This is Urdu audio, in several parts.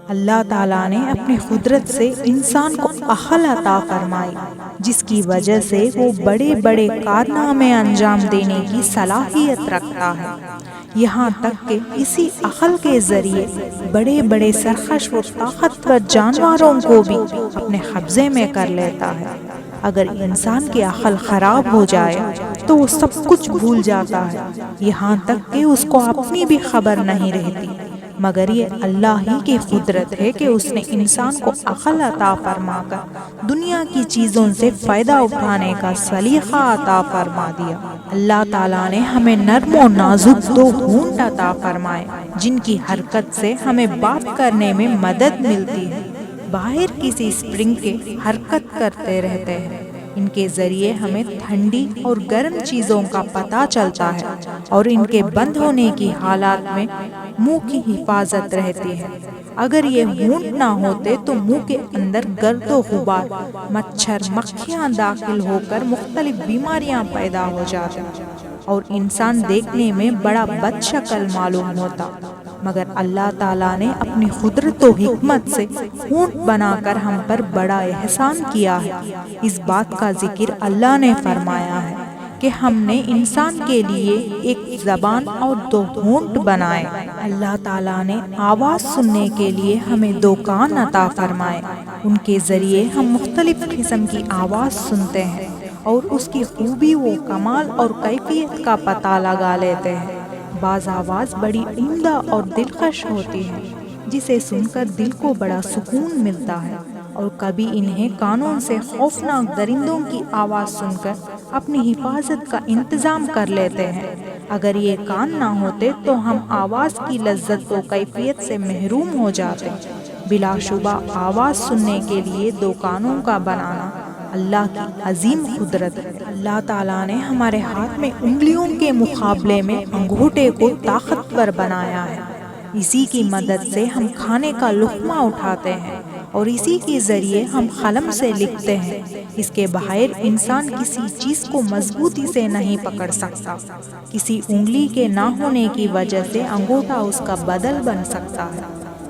اللہ تعالیٰ نے اپنی قدرت سے انسان کو عقل عطا فرمائی، جس کی وجہ سے وہ بڑے بڑے کارنامے انجام دینے کی صلاحیت رکھتا ہے، یہاں تک کہ اسی عقل کے ذریعے بڑے بڑے سرکش و طاقتور جانوروں کو بھی اپنے قبضے میں کر لیتا ہے۔ اگر انسان کی عقل خراب ہو جائے تو وہ سب کچھ بھول جاتا ہے، یہاں تک کہ اس کو اپنی بھی خبر نہیں رہتی، مگر یہ اللہ ہی کی قدرت ہے کہ اس نے انسان کو عقل عطا فرما کر دنیا کی چیزوں سے فائدہ اٹھانے کا سلیقہ عطا فرما دیا۔ اللہ تعالیٰ نے ہمیں نرم و نازک دو ہونٹ عطا فرمائے، جن کی حرکت سے ہمیں بات کرنے میں مدد ملتی ہے۔ باہر کسی اسپرنگ کے حرکت کرتے رہتے ہیں، ان کے ذریعے ہمیں ٹھنڈی اور گرم چیزوں کا پتہ چلتا ہے، اور ان کے بند ہونے کی حالات میں منہ کی حفاظت رہتی ہے۔ اگر یہ ہونٹ نہ ہوتے تو منہ کے اندر گرد و غبار، مچھر، مکھیاں داخل ہو کر مختلف بیماریاں پیدا ہو جاتی اور انسان دیکھنے میں بڑا بد شکل معلوم ہوتا، مگر اللہ تعالیٰ نے اپنی قدرت و حکمت سے ہونٹ بنا کر ہم پر بڑا احسان کیا ہے۔ اس بات کا ذکر اللہ نے فرمایا ہے کہ ہم نے انسان کے لیے ایک زبان اور دو ہونٹ بنائے۔ اللہ تعالیٰ نے آواز سننے کے لیے ہمیں دو کان عطا فرمائے، ان کے ذریعے ہم مختلف قسم کی آواز سنتے ہیں اور اس کی خوبی و کمال اور کیفیت کا پتہ لگا لیتے ہیں۔ بعض آواز بڑی عمدہ اور دلکش ہوتی ہے، جسے سن کر دل کو بڑا سکون ملتا ہے، اور کبھی انہیں کانوں سے خوفناک درندوں کی آواز سن کر اپنی حفاظت کا انتظام کر لیتے ہیں۔ اگر یہ کان نہ ہوتے تو ہم آواز کی لذت و کیفیت سے محروم ہو جاتے۔ بلا شبہ آواز سننے کے لیے دو کانوں کا بنانا اللہ کی عظیم قدرت ہے۔ اللہ تعالیٰ نے ہمارے ہاتھ میں انگلیوں کے مقابلے میں انگوٹھے کو طاقتور بنایا ہے، اسی کی مدد سے ہم کھانے کا لقمہ اٹھاتے ہیں اور اسی کے ذریعے ہم قلم سے لکھتے ہیں۔ اس کے بغیر انسان کسی چیز کو مضبوطی سے نہیں پکڑ سکتا۔ کسی انگلی کے نہ ہونے کی وجہ سے انگوٹھا اس کا بدل بن سکتا ہے۔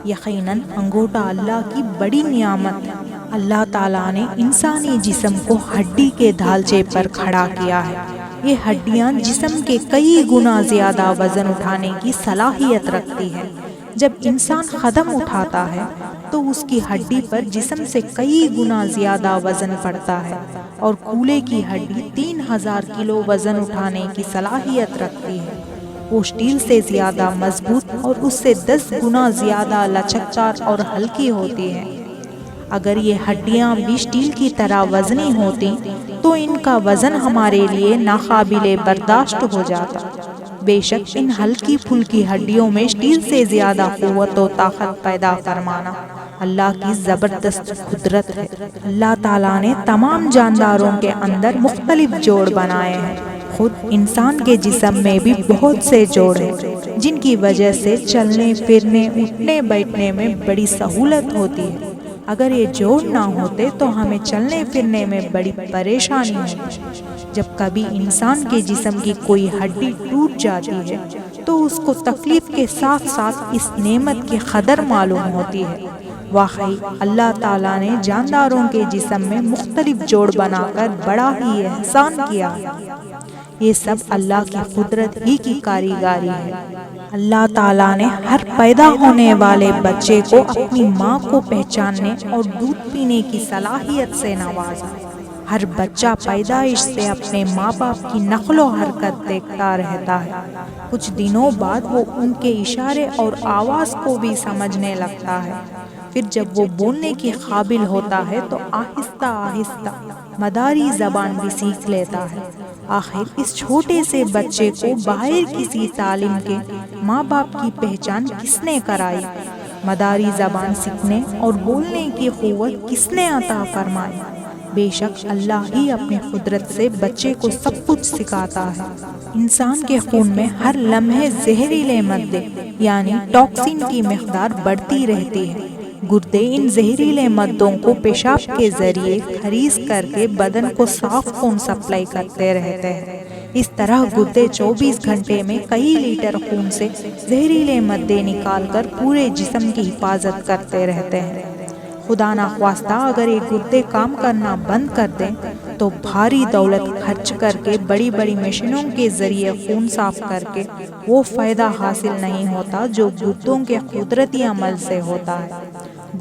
یقیناً انگوٹھا اللہ کی بڑی نعمت ہے۔ اللہ تعالیٰ نے انسانی جسم کو ہڈی کے ڈھانچے پر کھڑا کیا ہے۔ یہ ہڈیاں جسم کے کئی گنا زیادہ وزن اٹھانے کی صلاحیت رکھتی ہے۔ جب انسان قدم اٹھاتا ہے تو اس کی ہڈی پر جسم سے کئی گنا زیادہ وزن پڑتا ہے، اور کولے کی ہڈی 3000 کلو وزن اٹھانے کی صلاحیت رکھتی ہے۔ وہ اسٹیل سے زیادہ مضبوط اور اس سے 10 گنا زیادہ لچکدار اور ہلکی ہوتی ہے۔ اگر یہ ہڈیاں بھی اسٹیل کی طرح وزنی ہوتی تو ان کا وزن ہمارے لیے ناقابل برداشت ہو جاتا۔ بے شک ان ہلکی پھلکی ہڈیوں میں اسٹیل سے زیادہ قوت و طاقت پیدا فرمانا اللہ کی زبردست قدرت ہے۔ اللہ تعالیٰ نے تمام جانداروں کے اندر مختلف جوڑ بنائے ہیں۔ خود انسان کے جسم میں بھی بہت سے جوڑ ہیں، جن کی وجہ سے چلنے پھرنے، اٹھنے بیٹھنے میں بڑی سہولت ہوتی ہے۔ اگر یہ جوڑ نہ ہوتے تو ہمیں چلنے پھرنے میں بڑی پریشانی ہوتی۔ جب کبھی انسان کے جسم کی کوئی ہڈی ٹوٹ جاتی ہے تو اس کو تکلیف کے ساتھ ساتھ اس نعمت کی قدر معلوم ہوتی ہے۔ واقعی اللہ تعالیٰ نے جانداروں کے جسم میں مختلف جوڑ بنا کر بڑا ہی احسان کیا ہے۔ یہ سب اللہ کی قدرت ہی کی کاریگری ہے۔ اللہ تعالیٰ نے ہر پیدا ہونے والے بچے کو اپنی ماں کو پہچاننے اور دودھ پینے کی صلاحیت سے نوازا۔ ہر بچہ پیدائش سے اپنے ماں باپ کی نقل و حرکت دیکھتا رہتا ہے۔ کچھ دنوں بعد وہ ان کے اشارے اور آواز کو بھی سمجھنے لگتا ہے۔ پھر جب وہ بولنے کی قابل ہوتا ہے تو آہستہ آہستہ مادری زبان بھی سیکھ لیتا ہے۔ آخر اس چھوٹے سے بچے کو بغیر کسی تعلیم کے ماں باپ کی پہچان کس نے کرائی؟ مادری زبان سیکھنے اور بولنے کی قوت کس نے عطا فرمائی؟ بے شک اللہ ہی اپنی قدرت سے بچے کو سب کچھ سکھاتا ہے۔ انسان کے خون میں ہر لمحے زہریلے مادے یعنی ٹاکسین کی مقدار بڑھتی رہتی ہے۔ گردے ان زہریلے مادوں کو پیشاب کے ذریعے خارج کر کے بدن کو صاف خون سپلائی کرتے رہتے ہیں۔ اس طرح گردے 24 گھنٹے میں کئی لیٹر خون سے زہریلے مادے نکال کر پورے جسم کی حفاظت کرتے رہتے ہیں۔ خدا نخواستہ اگر یہ گردے کام کرنا بند کر دیں تو بھاری دولت خرچ کر کے بڑی بڑی مشینوں کے ذریعے خون صاف کر کے وہ فائدہ حاصل نہیں ہوتا جو گردوں کے قدرتی عمل سے ہوتا ہے۔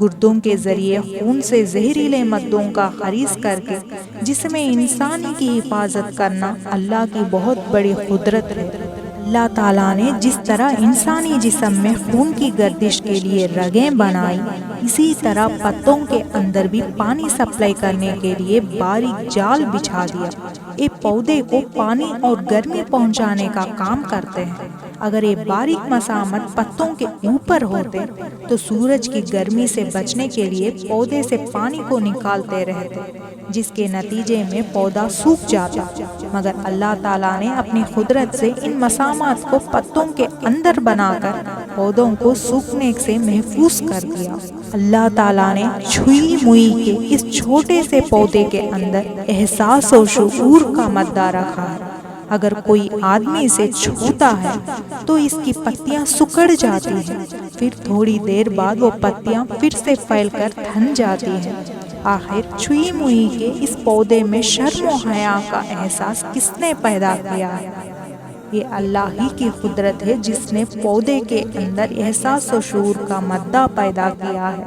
گردوں کے ذریعے خون سے زہریلے مادوں کا خارج کر کے جسم انسانی کی حفاظت کرنا اللہ کی بہت بڑی قدرت ہے۔ اللہ تعالیٰ نے جس طرح انسانی جسم میں خون کی گردش کے لیے رگیں بنائی، اسی طرح پتوں کے اندر بھی پانی سپلائی کرنے کے لیے باریک جال بچھا دیا۔ یہ پودے کو پانی اور گرمی پہنچانے کا کام کرتے ہیں۔ اگر یہ باریک مسامت پتوں کے اوپر ہوتے تو سورج کی گرمی سے بچنے کے لیے پودے سے پانی کو نکالتے رہتے، جس کے نتیجے میں پودا سوکھ جاتا، مگر اللہ تعالیٰ نے اپنی قدرت سے ان مسامات کو پتوں کے اندر بنا کر پودوں کو سوکھنے سے محفوظ کر دیا۔ اللہ تعالیٰ نے چھوئی موئی کے اس چھوٹے سے پودے کے اندر احساس و شعور کا مادہ رکھا ہے۔ اگر کوئی آدمی اسے چھوتا ہے تو اس کی پتیاں سکڑ جاتی ہیں، پھر تھوڑی دیر بعد وہ پتیاں پھر سے پھیل کر تھن جاتی ہیں۔ آخر چھوئی موئی کے اس پودے میں شرم و حیا کا احساس کس نے پیدا کیا ہے؟ یہ اللہ ہی کی قدرت ہے جس نے پودے کے اندر احساس و شعور کا مادہ پیدا کیا ہے۔